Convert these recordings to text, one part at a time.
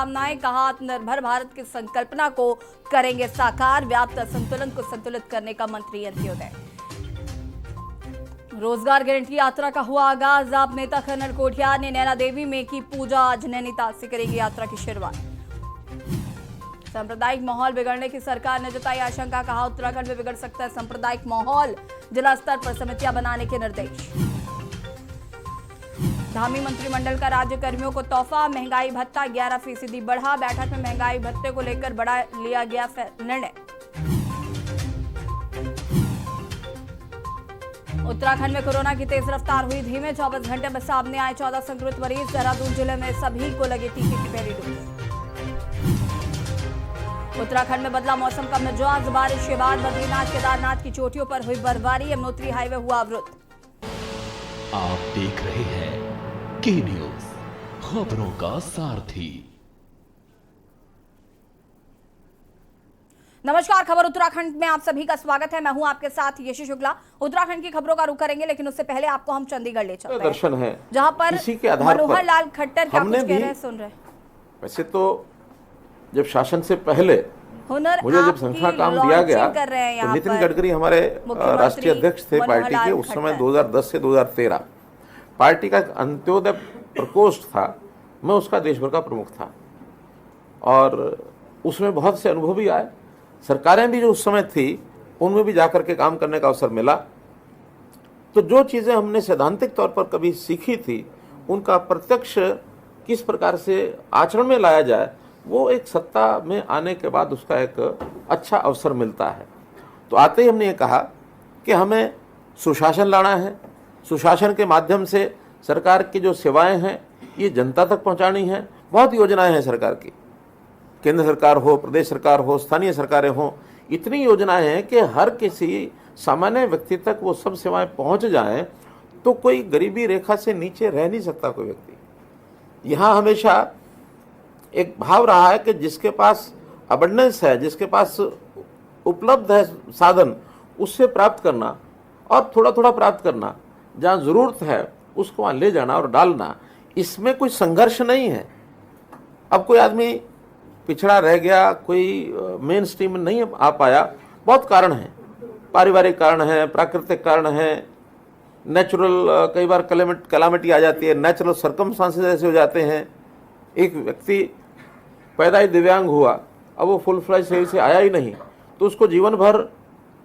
शुभकामनाएं। कहा आत्मनिर्भर भारत की संकल्पना को करेंगे साकार, व्याप्त असंतुलन को संतुलित करने का मंत्री अंत्योदय। रोजगार गारंटी यात्रा का हुआ आगाज। आप नेता कर्नल कोठियार ने नैना देवी में की पूजा, आज नैनीताल से करेगी यात्रा की शुरुआत। सांप्रदायिक माहौल बिगड़ने की सरकार ने जताई आशंका। कहा उत्तराखंड में बिगड़ सकता है सांप्रदायिक माहौल, जिला स्तर पर समितियां बनाने के निर्देश। धामी मंत्रिमंडल का राज्य कर्मियों को तोहफा, महंगाई भत्ता 11% बढ़ा। बैठक में महंगाई भत्ते को लेकर बड़ा लिया गया निर्णय। उत्तराखंड में कोरोना की तेज रफ्तार हुई धीमे, 24 घंटे में सामने आए 14 संक्रमित मरीज। देहरादून जिले में सभी को लगे टीके की पहली डोज। उत्तराखंड में बदला मौसम का मिजाज, बारिश के बाद बद्रीनाथ केदारनाथ की चोटियों पर हुई बर्फबारी, यमुनोत्री हाईवे हुआ अवरुद्ध। आप देख रहे हैं के न्यूज, खबरों का सारथी। नमस्कार, खबर उत्तराखंड में आप सभी का स्वागत है। मैं हूं आपके साथ यशी शुक्ला। उत्तराखंड की खबरों का रुख करेंगे, लेकिन उससे पहले आपको हम चंडीगढ़ ले चलते हैं। दर्शन है जहां पर मनोहर लाल खट्टर क्या कुछ कह रहे हैं, सुन रहे हैं। वैसे तो जब शासन से पहले हुनर मुझे जब संख्या काम दिया गया तो नितिन गडकरी हमारे राष्ट्रीय अध्यक्ष थे पार्टी के। उस समय 2010 से 2013 पार्टी का अंत्योदय प्रकोष्ठ था, मैं उसका देश भर का प्रमुख था और उसमें बहुत से अनुभव भी आए। सरकारें भी जो उस समय थी उनमें भी जाकर के काम करने का अवसर मिला। तो जो चीज़ें हमने सैद्धांतिक तौर पर कभी सीखी थी उनका प्रत्यक्ष किस प्रकार से आचरण में लाया जाए, वो एक सत्ता में आने के बाद उसका एक अच्छा अवसर मिलता है। तो आते ही हमने ये कहा कि हमें सुशासन लाना है, सुशासन के माध्यम से सरकार की जो सेवाएं हैं ये जनता तक पहुंचानी है। बहुत योजनाएं हैं सरकार की, केंद्र सरकार हो, प्रदेश सरकार हो, स्थानीय सरकारें हो, इतनी योजनाएं हैं कि हर किसी सामान्य व्यक्ति तक वो सब सेवाएं पहुंच जाएं तो कोई गरीबी रेखा से नीचे रह नहीं सकता कोई व्यक्ति। यहाँ हमेशा एक भाव रहा है कि जिसके पास अबंडेंस है, जिसके पास उपलब्ध है साधन, उससे प्राप्त करना और थोड़ा थोड़ा प्राप्त करना, जहाँ ज़रूरत है उसको वहाँ ले जाना और डालना, इसमें कोई संघर्ष नहीं है। अब कोई आदमी पिछड़ा रह गया, कोई मेन स्ट्रीम में नहीं आ पाया, बहुत कारण हैं, पारिवारिक कारण हैं, प्राकृतिक कारण हैं, नेचुरल कई बार कैलामिटी आ जाती है, नेचुरल सर्कमस्टांसेस ऐसे हो जाते हैं। एक व्यक्ति पैदा ही दिव्यांग हुआ, अब वो फुल फ्लैश सही से आया ही नहीं, तो उसको जीवन भर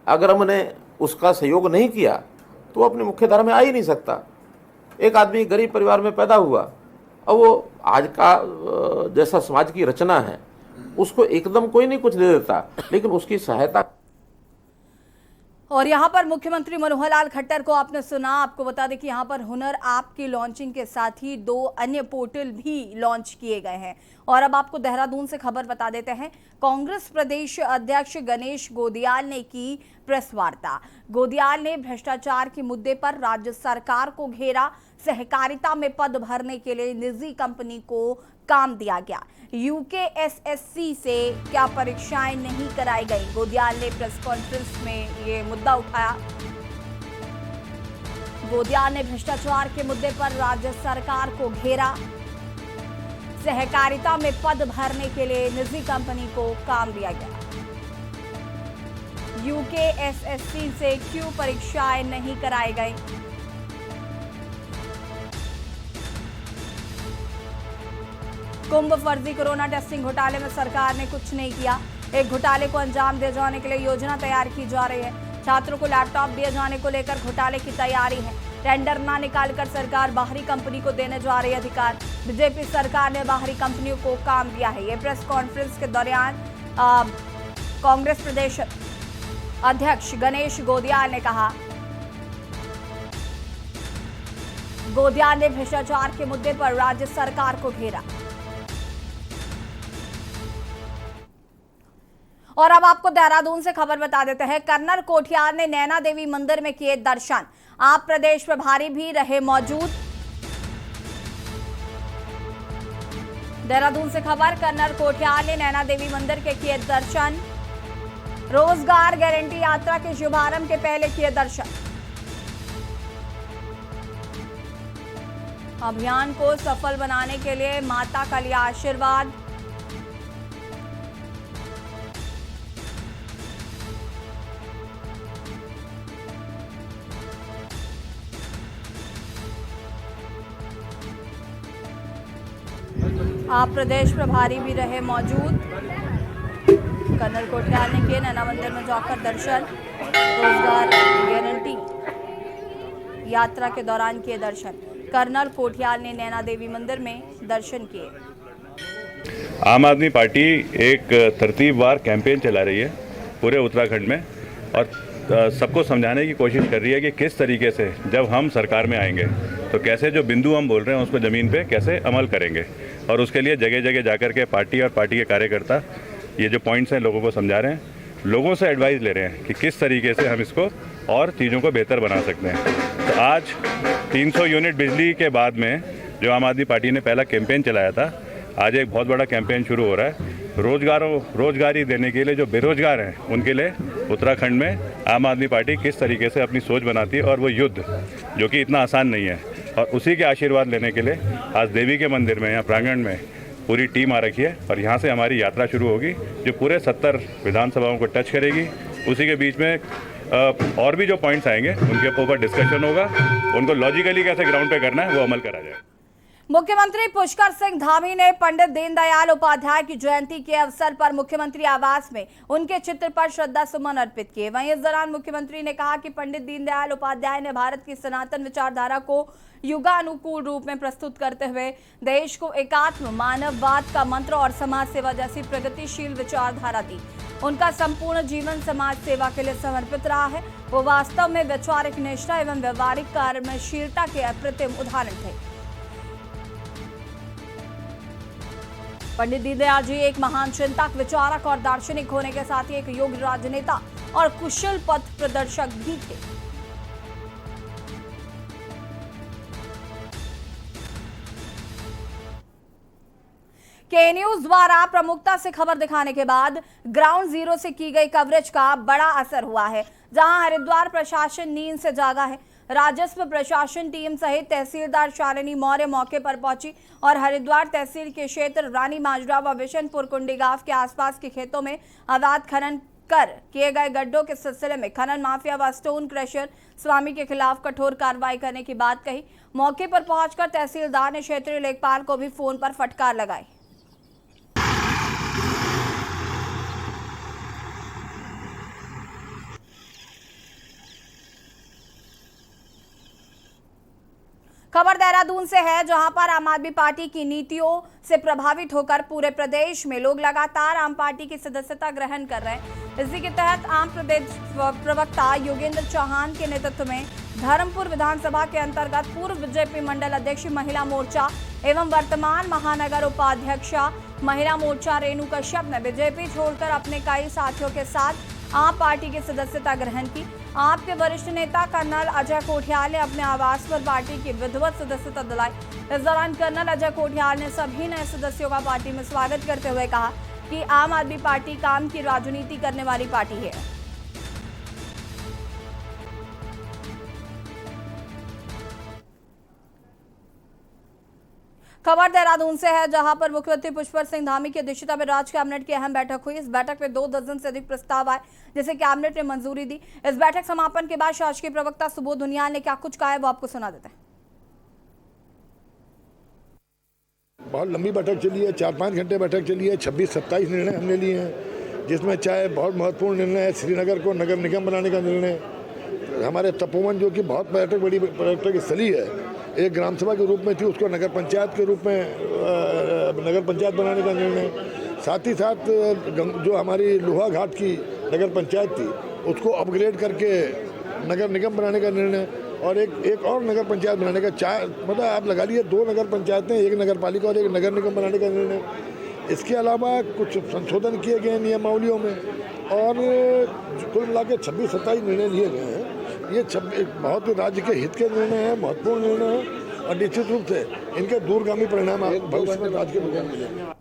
अगर हमने उसका सहयोग नहीं किया तो वो अपनी मुख्य धारा में आ ही नहीं सकता। एक आदमी गरीब परिवार में पैदा हुआ, अब वो आज का जैसा समाज की रचना है उसको एकदम कोई नहीं कुछ दे देता, लेकिन उसकी सहायता। और यहाँ पर मुख्यमंत्री मनोहर लाल खट्टर को आपने सुना। आपको बता दें कि यहाँ पर हुनर ऐप की लॉन्चिंग के साथ ही 2 अन्य पोर्टल भी लॉन्च किए गए हैं। और अब आपको देहरादून से खबर बता देते हैं। कांग्रेस प्रदेश अध्यक्ष गणेश गोदियाल ने की प्रेस वार्ता। गोदियाल ने भ्रष्टाचार के मुद्दे पर राज्य सरकार को घेरा। सहकारिता में पद भरने के लिए निजी कंपनी को काम दिया गया। यूकेएसएससी से क्या परीक्षाएं नहीं कराई गई, गोदियाल ने प्रेस कॉन्फ्रेंस में ये मुद्दा उठाया। गोदियाल ने भ्रष्टाचार के मुद्दे पर राज्य सरकार को घेरा। सहकारिता में पद भरने के लिए निजी कंपनी को काम दिया गया। यूकेएसएससी से क्यों परीक्षाएं नहीं कराई गई। कुंभ फर्जी कोरोना टेस्टिंग घोटाले में सरकार ने कुछ नहीं किया। एक घोटाले को अंजाम दिए जाने के लिए योजना तैयार की जा रही है। छात्रों को लैपटॉप दिए जाने को लेकर घोटाले की तैयारी है। टेंडर ना निकालकर सरकार बाहरी कंपनी को देने जा रही है अधिकार। बीजेपी सरकार ने बाहरी कंपनियों को काम दिया है। ये प्रेस कॉन्फ्रेंस के दौरान कांग्रेस प्रदेश अध्यक्ष गणेश गोदियाल ने कहा। गोदियाल ने भ्रष्टाचार के मुद्दे पर राज्य सरकार को घेरा। और अब आपको देहरादून से खबर बता देते हैं। कर्नल कोठियार ने नैना देवी मंदिर में किए दर्शन। आप प्रदेश प्रभारी भी रहे मौजूद। देहरादून से खबर। कर्नल कोठियार ने नैना देवी मंदिर के किए दर्शन। रोजगार गारंटी यात्रा के शुभारंभ के पहले किए दर्शन। अभियान को सफल बनाने के लिए माता का लिया आशीर्वाद। आप प्रदेश प्रभारी भी रहे मौजूद। कर्नल कोठियाल ने किए नैना मंदिर में जाकर दर्शन, रोजगार गारंटी यात्रा के दौरान किए दर्शन। कर्नल कोठियाल ने नैना देवी मंदिर में दर्शन किए। आम आदमी पार्टी एक तरतीबवार कैंपेन चला रही है पूरे उत्तराखंड में और सबको समझाने की कोशिश कर रही है कि किस तरीके से जब हम सरकार में आएंगे तो कैसे जो बिंदु हम बोल रहे हैं उसको ज़मीन पे कैसे अमल करेंगे, और उसके लिए जगह जगह जाकर के पार्टी और पार्टी के कार्यकर्ता ये जो पॉइंट्स हैं लोगों को समझा रहे हैं, लोगों से एडवाइस ले रहे हैं कि किस तरीके से हम इसको और चीज़ों को बेहतर बना सकते हैं। तो आज 300 यूनिट बिजली के बाद में जो आम आदमी पार्टी ने पहला कैंपेन चलाया था, आज एक बहुत बड़ा कैंपेन शुरू हो रहा है रोजगारी देने के लिए जो बेरोजगार हैं उनके लिए उत्तराखंड में आम आदमी पार्टी किस तरीके से अपनी सोच बनाती है, और वो युद्ध जो कि इतना आसान नहीं है, और उसी के आशीर्वाद लेने के लिए आज देवी के मंदिर में या प्रांगण में पूरी टीम आ रखी है और यहाँ से हमारी यात्रा शुरू होगी जो पूरे 70 विधानसभाओं को टच करेगी। उसी के बीच में और भी जो पॉइंट्स आएंगे उनके ऊपर डिस्कशन होगा, उनको लॉजिकली कैसे ग्राउंड पे करना है वो अमल करा जाए। मुख्यमंत्री पुष्कर सिंह धामी ने पंडित दीनदयाल उपाध्याय की जयंती के अवसर पर मुख्यमंत्री आवास में उनके चित्र पर श्रद्धा सुमन अर्पित किए। वहीं इस दौरान मुख्यमंत्री ने कहा कि पंडित दीनदयाल उपाध्याय ने भारत की सनातन विचारधारा को युगानुकूल रूप में प्रस्तुत करते हुए देश को एकात्म मानववाद का मंत्र और समाज सेवा जैसी प्रगतिशील विचारधारा दी। उनका संपूर्ण जीवन समाज सेवा के लिए समर्पित रहा है। वो वास्तव में वैचारिक निष्ठा एवं व्यवहारिक कार्यशीलता के अप्रतिम उदाहरण थे। पंडित दीनदयाल जी एक महान चिंतक, विचारक और दार्शनिक होने के साथ ही एक योग्य राजनेता और कुशल पथ प्रदर्शक भी थे। के न्यूज द्वारा प्रमुखता से खबर दिखाने के बाद ग्राउंड जीरो से की गई कवरेज का बड़ा असर हुआ है। जहां हरिद्वार प्रशासन नींद से जागा है, राजस्व प्रशासन टीम सहित तहसीलदार शालिनी मौर्य मौके पर पहुंची और हरिद्वार तहसील के क्षेत्र रानी माजरा व बिशनपुर कुंडी गांव के आसपास के खेतों में अवैध खनन कर किए गए गड्ढों के सिलसिले में खनन माफिया व स्टोन क्रशर स्वामी के खिलाफ कठोर कार्रवाई करने की बात कही। मौके पर पहुंचकर तहसीलदार ने क्षेत्रीय लेखपाल को भी फोन पर फटकार लगाई। खबर देहरादून से है, जहां पर आम आदमी पार्टी की नीतियों से प्रभावित होकर पूरे प्रदेश में लोग लगातार आम पार्टी की सदस्यता ग्रहण कर रहे हैं। इसी के तहत आम प्रदेश प्रवक्ता योगेंद्र चौहान के नेतृत्व में धर्मपुर विधानसभा के अंतर्गत पूर्व बीजेपी मंडल अध्यक्ष महिला मोर्चा एवं वर्तमान महानगर उपाध्यक्षा महिला मोर्चा रेणु कश्यप ने बीजेपी छोड़कर अपने कई साथियों के साथ आम पार्टी की सदस्यता ग्रहण की। आप के वरिष्ठ नेता कर्नल अजय कोठियाल ने अपने आवास पर पार्टी की विधिवत सदस्यता दिलाई। इस दौरान कर्नल अजय कोठियाल ने सभी नए सदस्यों का पार्टी में स्वागत करते हुए कहा कि आम आदमी पार्टी काम की राजनीति करने वाली पार्टी है। खबर देहरादून से है, जहां पर मुख्यमंत्री पुष्कर सिंह धामी की अध्यक्षता में राज्य कैबिनेट की अहम बैठक हुई। इस बैठक में 2 दर्जन से अधिक प्रस्ताव आए जिसे कैबिनेट ने मंजूरी दी। इस बैठक समापन के बाद शासकीय प्रवक्ता सुबोध उनियाल ने क्या कुछ कहा है वो आपको सुना देते हैं। बहुत लंबी बैठक चली है, 4-5 घंटे बैठक चली है। 26-27 निर्णय हमने लिए हैं, जिसमें चाहे बहुत महत्वपूर्ण निर्णय है श्रीनगर को नगर निगम बनाने का निर्णय, हमारे तपोवन जो कि बहुत बड़ी पर्यटक स्थली है, एक ग्राम सभा के रूप में थी, उसको नगर पंचायत के रूप में नगर पंचायत बनाने का निर्णय, साथ ही साथ जो हमारी लोहा घाट की नगर पंचायत थी उसको अपग्रेड करके नगर निगम बनाने का निर्णय, और एक और नगर पंचायत बनाने का, मतलब आप लगा लिए 2 नगर पंचायतें, एक नगर पालिका और एक नगर निगम बनाने का निर्णय। इसके अलावा कुछ संशोधन किए गए नियमावलियों में, और कुल मिला के 26-27 निर्णय लिए गए हैं। ये बहुत राज्य के हित के निर्णय हैं, महत्वपूर्ण निर्णय हैं, और निश्चित रूप से इनके दूरगामी परिणाम भविष्य में राज्य के लोगों को मिलेंगे।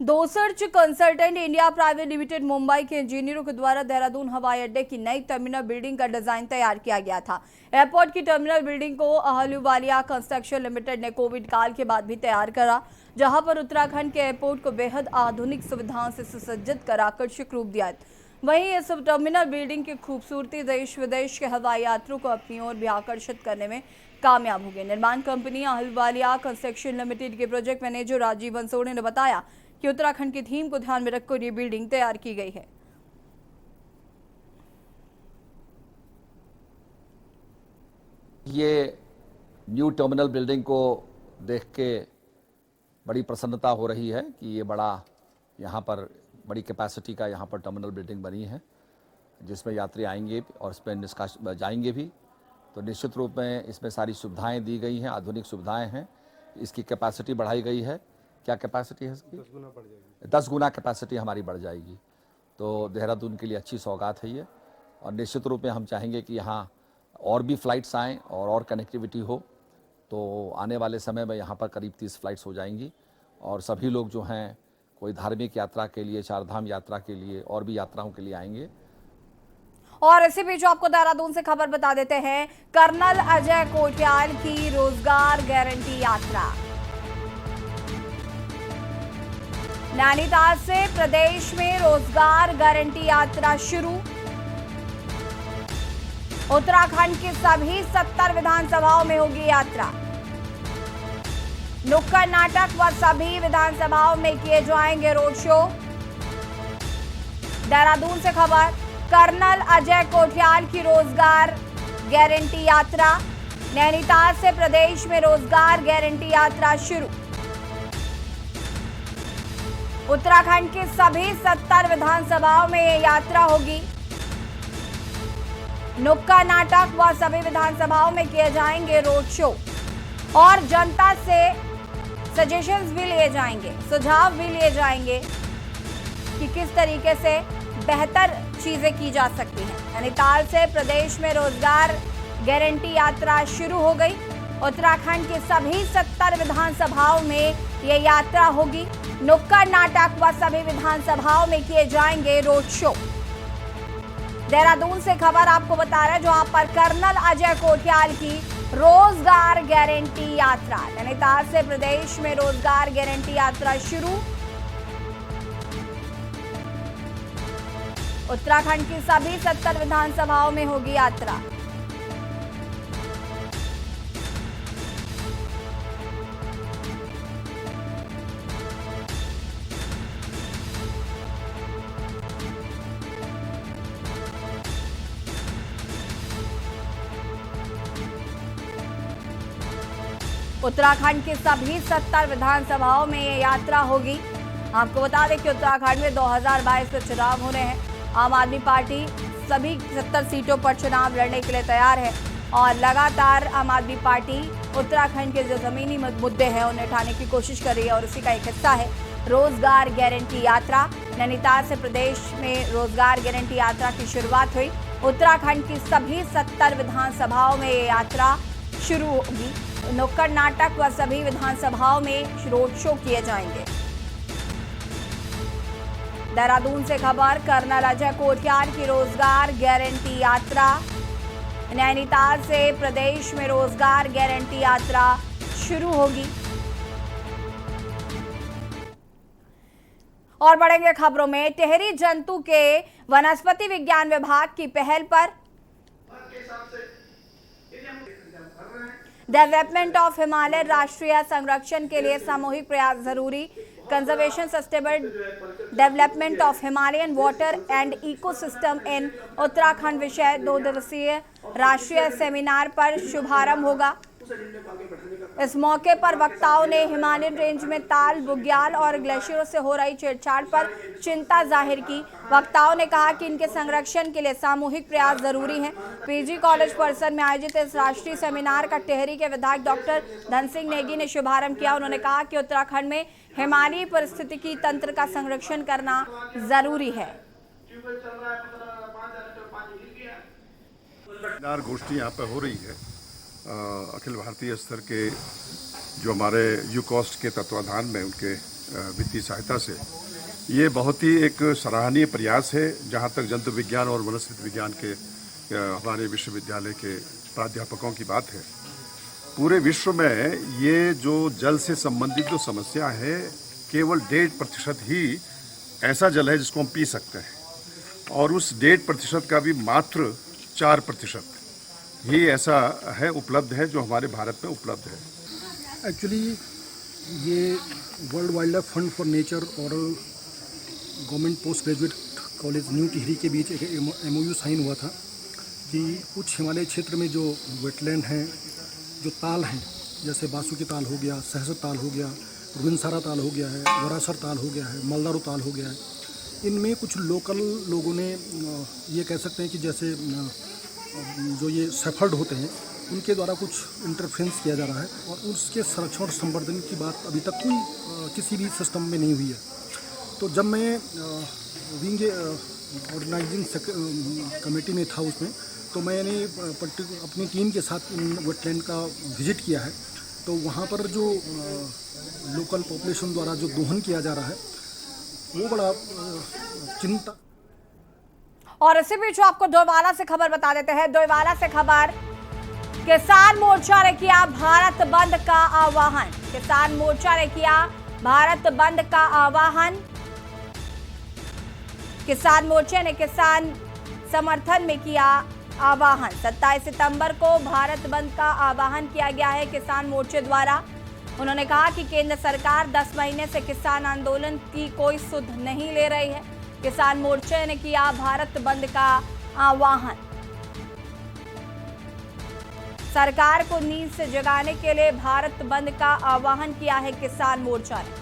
दोसर्च consultant India private limited Mumbai के इंजीनियरों के द्वारा देहरादून हवाई अड्डे की नई टर्मिनल बिल्डिंग का डिजाइन तैयार किया गया था। एयरपोर्ट की टर्मिनल बिल्डिंग को अहलूवालिया कंस्ट्रक्शन लिमिटेड ने कोविड काल के बाद भी तैयार करा, जहां पर उत्तराखंड के एयरपोर्ट को बेहद आधुनिक सुविधाओं से सुसज्जित कर आकर्षक रूप दिया। वहीं इस टर्मिनल बिल्डिंग की खूबसूरती देश विदेश के हवाई यात्रियों को अपनी ओर भी आकर्षित करने में कामयाब हो गई। निर्माण कंपनी अहलुवालिया कंस्ट्रक्शन लिमिटेड के प्रोजेक्ट मैनेजर राजीव बंसोड़े ने बताया कि उत्तराखंड की थीम को ध्यान में रखकर ये बिल्डिंग तैयार की गई है। ये न्यू टर्मिनल बिल्डिंग को देख के बड़ी प्रसन्नता हो रही है कि ये यहाँ पर बड़ी कैपेसिटी का यहाँ पर टर्मिनल बिल्डिंग बनी है, जिसमें यात्री आएंगे और इसमें जाएंगे भी। तो निश्चित रूप में इसमें सारी सुविधाएं दी गई हैं, आधुनिक सुविधाएं हैं। इसकी कैपेसिटी बढ़ाई गई है। क्या कैपेसिटी है इसकी? 10 गुना बढ़ जाएगी। 10 गुना कैपेसिटी हमारी बढ़ जाएगी। तो देहरादून के लिए अच्छी सौगात है ये। और निश्चित रूप में हम चाहेंगे कि यहाँ और भी फ़्लाइट्स आएँ और कनेक्टिविटी हो। तो आने वाले समय में यहाँ पर करीब 30 फ़्लाइट्स हो जाएंगी और सभी लोग जो हैं कोई धार्मिक यात्रा के लिए, चारधाम यात्रा के लिए और भी यात्राओं के लिए आएंगे। और इसी बीच आपको देहरादून से खबर बता देते हैं, कर्नल अजय कोठियाल की रोजगार गारंटी यात्रा नैनीताल से प्रदेश में रोजगार गारंटी यात्रा शुरू। उत्तराखंड की सभी 70 विधानसभाओं में होगी यात्रा। नुक्कड़ नाटक व सभी विधानसभाओं में किए जाएंगे रोड शो। देहरादून से खबर, कर्नल अजय कोठियाल की रोजगार गारंटी यात्रा। नैनीताल से प्रदेश में रोजगार गारंटी यात्रा शुरू। उत्तराखंड की सभी 70 विधानसभाओं में ये यात्रा होगी। नुक्कड़ नाटक व सभी विधानसभाओं में किए जाएंगे रोड शो और जनता से सजेशंस भी लिए जाएंगे, सुझाव भी लिए जाएंगे कि किस तरीके से बेहतर चीजें की जा सकती हैं। नैनीताल से प्रदेश में रोजगार गारंटी यात्रा शुरू हो गई। उत्तराखंड की सभी 70 विधानसभाओं में ये यात्रा होगी। नुक्कड़ नाटक व सभी विधानसभाओं में किए जाएंगे रोड शो। देहरादून से खबर आपको बता रहे हैं, जहां पर कर्नल अजय कोठियाल की रोजगार गारंटी यात्रा। नैनीताल से प्रदेश में रोजगार गारंटी यात्रा शुरू। उत्तराखंड की सभी 70 विधानसभाओं में होगी यात्रा। उत्तराखंड की सभी 70 विधानसभाओं में ये यात्रा होगी। आपको बता दें कि उत्तराखंड में 2022 में चुनाव हो रहे हैं। आम आदमी पार्टी सभी 70 सीटों पर चुनाव लड़ने के लिए तैयार है और लगातार आम आदमी पार्टी उत्तराखंड के जो जमीनी मुद्दे हैं उन्हें उठाने की कोशिश कर रही है और इसी का एक हिस्सा है रोजगार गारंटी यात्रा। नैनीताल से प्रदेश में रोजगार गारंटी यात्रा की शुरुआत हुई। उत्तराखंड की सभी 70 विधानसभाओं में ये यात्रा शुरू होगी। नुक्कड़ नाटक व सभी विधानसभाओं में रोड शो किए जाएंगे। देहरादून से खबर, कर्नल अजय कोठियाल की रोजगार गारंटी यात्रा। नैनीताल से प्रदेश में रोजगार गारंटी यात्रा शुरू होगी। और बढ़ेंगे खबरों में, टिहरी जंतु के वनस्पति विज्ञान विभाग की पहल पर डेवलपमेंट ऑफ हिमालय राष्ट्रीय संरक्षण के लिए सामूहिक प्रयास जरूरी। Conservation sustainable development of Himalayan water and ecosystem इन उत्तराखंड विषय 2 दिवसीय राष्ट्रीय सेमिनार पर शुभारंभ होगा। इस मौके पर वक्ताओं ने हिमालयन रेंज में ताल, बुग्याल और ग्लेशियरों से हो रही छेड़छाड़ पर चिंता जाहिर की। वक्ताओं ने कहा कि इनके संरक्षण के लिए सामूहिक प्रयास जरूरी है। पीजी कॉलेज परिसर में आयोजित इस राष्ट्रीय सेमिनार का टिहरी के विधायक डॉक्टर धन सिंह नेगी ने शुभारंभ किया। उन्होंने कहा कि उत्तराखंड में हिमालयी पारिस्थितिकी तंत्र का संरक्षण करना जरूरी है। गोष्ठी यहाँ पे हो रही है अखिल भारतीय स्तर के जो हमारे यूकॉस्ट के तत्वाधान में उनके वित्तीय सहायता से ये बहुत ही एक सराहनीय प्रयास है। जहाँ तक जंतु विज्ञान और वनस्पति विज्ञान के हमारे विश्वविद्यालय के प्राध्यापकों की बात है, पूरे विश्व में ये जो जल से संबंधित जो समस्या है, केवल 1.5% ही ऐसा जल है जिसको हम पी सकते हैं और उस 1.5% का भी मात्र 4% ही ऐसा है उपलब्ध है जो हमारे भारत में उपलब्ध है। एक्चुअली ये World Wildlife Fund for Nature और Government Post Graduate College New Tehri के बीच एक MOU साइन हुआ था कि कुछ हिमालय क्षेत्र में जो वेटलैंड हैं, जो ताल हैं, जैसे बासुकी ताल हो गया, सहसर ताल हो गया, रुगिनसारा ताल हो गया है, वरासर ताल हो गया है, मलदारू ताल हो गया है, इनमें कुछ लोकल लोगों ने ये कह सकते हैं कि जैसे जो ये सेफर्ड होते हैं उनके द्वारा कुछ इंटरफेरेंस किया जा रहा है और उसके संरक्षण और संवर्धन की बात अभी तक कोई किसी भी सिस्टम में नहीं हुई है। तो जब मैं विंग ऑर्गेनाइजिंग कमेटी में था उसमें, तो मैंने अपनी टीम के साथ इन वेटलैंड का विजिट किया है। तो वहाँ पर जो लोकल पॉपुलेशन द्वारा जो दोहन किया जा रहा है वो बड़ा चिंता। और इसी बीच आपको डोईवाला से खबर बता देते हैं। डोईवाला से खबर, किसान मोर्चा ने किया भारत बंद का आह्वान। किसान मोर्चा ने किया भारत बंद का आह्वान। किसान मोर्चे ने किसान समर्थन में किया आह्वान। 27 सितंबर को भारत बंद का आह्वान किया गया है किसान मोर्चे द्वारा। उन्होंने कहा कि केंद्र सरकार 10 महीने से किसान आंदोलन की कोई सुध नहीं ले रही है। किसान मोर्चे ने किया भारत बंद का आह्वान। सरकार को नींद से जगाने के लिए भारत बंद का आह्वान किया है किसान मोर्चा ने।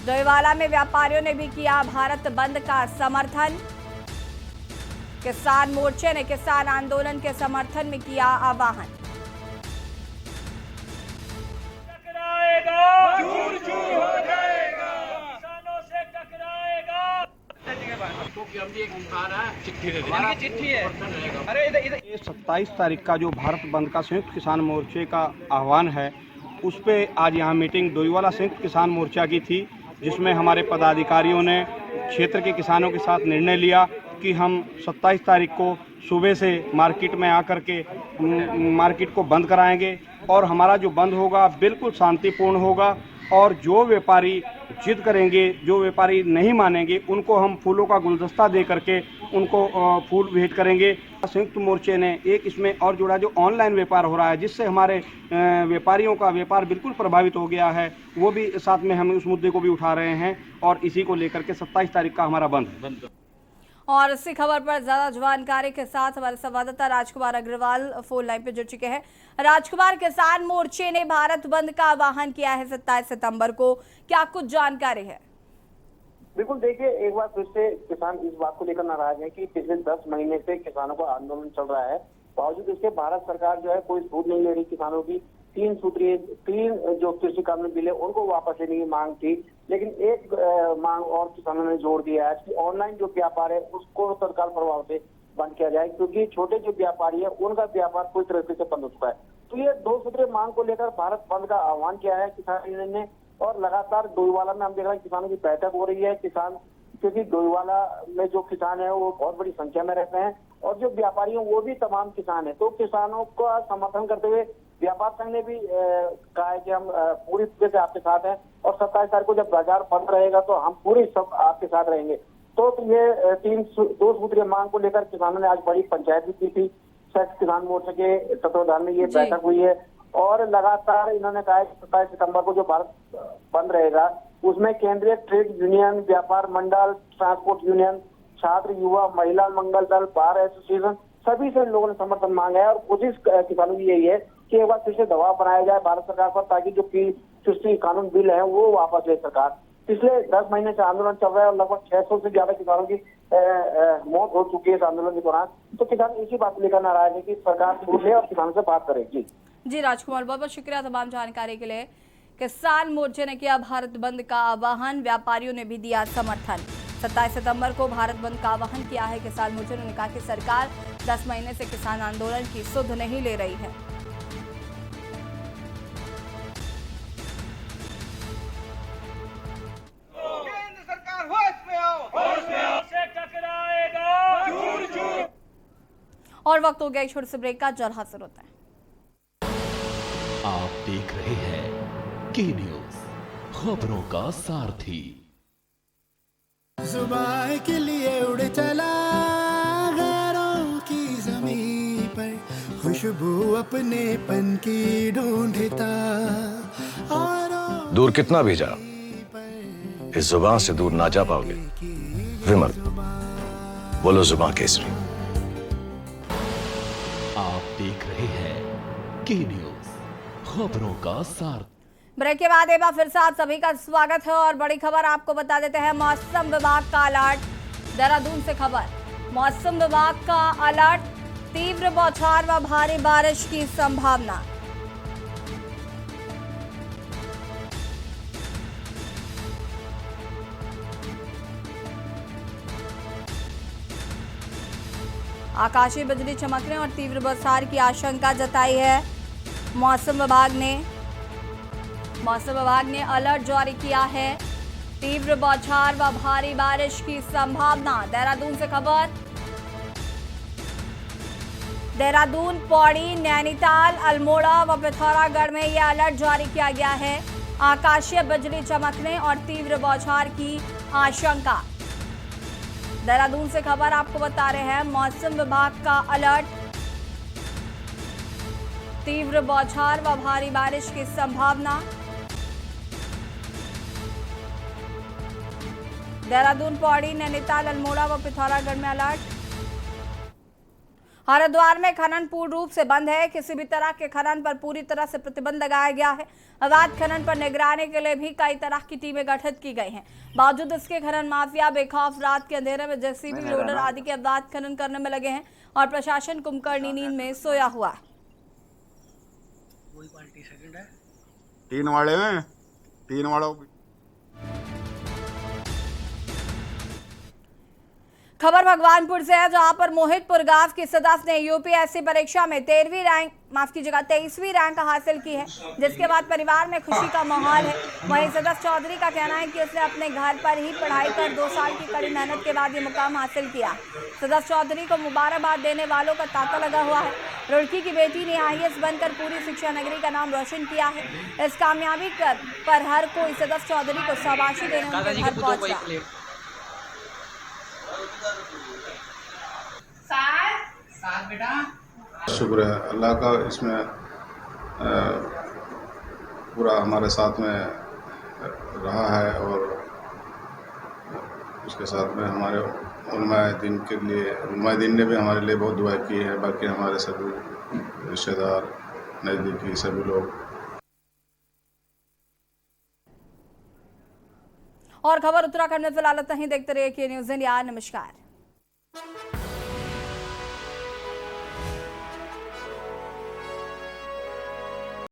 डोईवाला में व्यापारियों ने भी किया भारत बंद का समर्थन। किसान मोर्चे ने किसान आंदोलन के समर्थन में किया आह्वान। चिट्ठी है। अरे ये 27 तारीख का जो भारत बंद का संयुक्त किसान मोर्चे का आह्वान है, उस पे आज यहाँ मीटिंग डोईवाला संयुक्त किसान मोर्चा की थी, जिसमें हमारे पदाधिकारियों ने क्षेत्र के किसानों के साथ निर्णय लिया कि हम 27 तारीख को सुबह से मार्केट में आकर के मार्केट को बंद कराएंगे और हमारा जो बंद होगा बिल्कुल शांतिपूर्ण होगा और जो व्यापारी जिद करेंगे, जो व्यापारी नहीं मानेंगे, उनको हम फूलों का गुलदस्ता दे करके उनको फूल भेंट करेंगे। संयुक्त मोर्चे ने एक इसमें और जोड़ा, जो ऑनलाइन व्यापार हो रहा है जिससे हमारे व्यापारियों का व्यापार बिल्कुल प्रभावित हो गया है, वो भी साथ में हम उस मुद्दे को भी उठा रहे हैं और इसी को लेकर के 27 तारीख का हमारा बंद। और इसी खबर पर ज्यादा जानकारी के साथ हमारे संवाददाता राजकुमार अग्रवाल फोन लाइन पे जुड़ चुके हैं। राजकुमार, किसान मोर्चे ने भारत बंद का आह्वान किया है 27 सितंबर को, क्या कुछ जानकारी है? बिल्कुल, देखिए एक बार फिर से किसान इस बात को लेकर नाराज है कि पिछले 10 महीने से किसानों का आंदोलन चल रहा है, बावजूद इसके भारत सरकार जो है कोई सूद नहीं ले रही किसानों की। 3 जो कृषि कानून बिल है उनको वापस लेने की मांग थी, लेकिन एक मांग और किसानों ने जोड़ दिया है कि ऑनलाइन जो व्यापार है उसको तत्काल प्रभाव से बंद किया जाए, क्योंकि छोटे जो व्यापारी है उनका व्यापार पूरी तरीके से बंद हो चुका है। तो ये 2 सूत्रीय मांग को लेकर भारत बंद का आह्वान किया है किसान यूनियन ने और लगातार डोईवाला में हम देख रहे हैं किसानों की बैठक हो रही है। किसान, क्योंकि डोईवाला में जो किसान है वो बहुत बड़ी संख्या में रहते हैं और जो व्यापारी हैं वो भी तमाम किसान है, तो किसानों का समर्थन करते हुए व्यापार संघ ने भी कहा है कि हम पूरी तरह से आपके साथ हैं और 27 तारीख को जब बाजार बंद रहेगा तो हम पूरी सब आपके साथ रहेंगे। तो ये 2 सूत्रीय मांग को लेकर किसानों ने आज बड़ी पंचायत भी की थी। संयुक्त किसान मोर्चे के तत्वाधान में ये बैठक हुई है और लगातार इन्होंने कहा है 27 सितंबर को जो भारत बंद रहेगा उसमें केंद्रीय ट्रेड यूनियन, व्यापार मंडल, ट्रांसपोर्ट यूनियन, छात्र, युवा, महिला मंगल दल, बार एसोसिएशन, सभी से लोगों ने समर्थन मांगा है और कोशिश किसानों की यही है कि एक बार फिर से दबाव बनाया जाए भारत सरकार पर, ताकि जो कृषि कानून बिल है वो वापस ले सरकार। पिछले 10 महीने से आंदोलन चल रहा है और लगभग 600 से ज्यादा किसानों की मौत हो चुकी है इस आंदोलन के दौरान। तो किसान इसी बात लेकर नाराज है कि सरकार उठे और किसानों से बात करेगी। जी राजकुमार, बहुत बहुत शुक्रिया तमाम जानकारी के लिए। किसान मोर्चे ने किया भारत बंद का आह्वान, व्यापारियों ने भी दिया समर्थन। 27 सितंबर को भारत बंद का आह्वान किया है किसान मोर्चे ने। कहा कि सरकार 10 महीने से किसान आंदोलन की सुध नहीं ले रही है। और वक्त हो गया एक छोटे से ब्रेक का, जल्द हाजिर होता है। आप देख रहे हैं के न्यूज़, खबरों का सारथी। जुबान के लिए उड़ चला गैरों की ज़मीं पर, खुशबू अपने पन की ढूंढता और दूर कितना भी जा, इस जुबान से दूर ना जा पाओगे। विमल, बोलो जुबान केसरी। आप देख रहे हैं के न्यूज, खबरों का सार। ब्रेक के बाद एक बार फिर से आप सभी का स्वागत है और बड़ी खबर आपको बता देते हैं। मौसम विभाग का अलर्ट, देहरादून से खबर। मौसम विभाग का अलर्ट, तीव्र बौछार व भारी बारिश की संभावना। आकाशीय बिजली चमकने और तीव्र बौछार की आशंका जताई है। मौसम विभाग ने अलर्ट जारी किया है। तीव्र बौछार व भारी बारिश की संभावना। देहरादून से खबर। देहरादून, पौड़ी, नैनीताल, अल्मोड़ा व पिथौरागढ़ में यह अलर्ट जारी किया गया है। आकाशीय बिजली चमकने और तीव्र बौछार की आशंका। देहरादून से खबर आपको बता रहे हैं। मौसम विभाग का अलर्ट, तीव्र बौछार व भारी बारिश की संभावना। देहरादून, पौड़ी, नैनीताल, अल्मोड़ा व पिथौरागढ़ में अलर्ट। हरिद्वार में खनन पूर्ण रूप से बंद है। किसी भी तरह के खनन पर पूरी तरह से प्रतिबंध लगाया गया है। अवैध खनन पर निगरानी के लिए भी कई तरह की टीमें गठित की गई हैं। बावजूद इसके खनन माफिया बेखौफ रात के अंधेरे में जेसीबी, लोडर आदि के अवैध खनन करने में लगे हैं और प्रशासन कुंभकर्णी नींद में सोया हुआ है। तीन वालों खबर भगवानपुर से है, जहां पर मोहितपुर गांव की सदस्य ने यूपीएससी परीक्षा में 23वीं रैंक हासिल की है, जिसके बाद परिवार में खुशी का माहौल है। वहीं सदस्य चौधरी का कहना है कि उसने अपने घर पर ही पढ़ाई कर 2 साल की कड़ी मेहनत के बाद ये मुकाम हासिल किया। सदस्य चौधरी को मुबारकबाद देने वालों का तांता लगा हुआ है। रुड़की की बेटी ने IAS बनकर पूरी शिक्षा नगरी का नाम रोशन किया है। इस कामयाबी पर हर कोई सदस्य चौधरी को शाबाशी देने उनके घर पहुंचा। शुक्र है अल्लाह का, इसमें पूरा हमारे साथ में रहा है और उसके साथ में हमारे उलमाए दीन ने भी हमारे लिए बहुत दुआ की है। बाकी हमारे सभी रिश्तेदार, नज़दीकी सभी लोग। और खबर उत्तराखंड में फिलहाल इतना ही। देखते रहिए के न्यूज़ इंडिया। नमस्कार।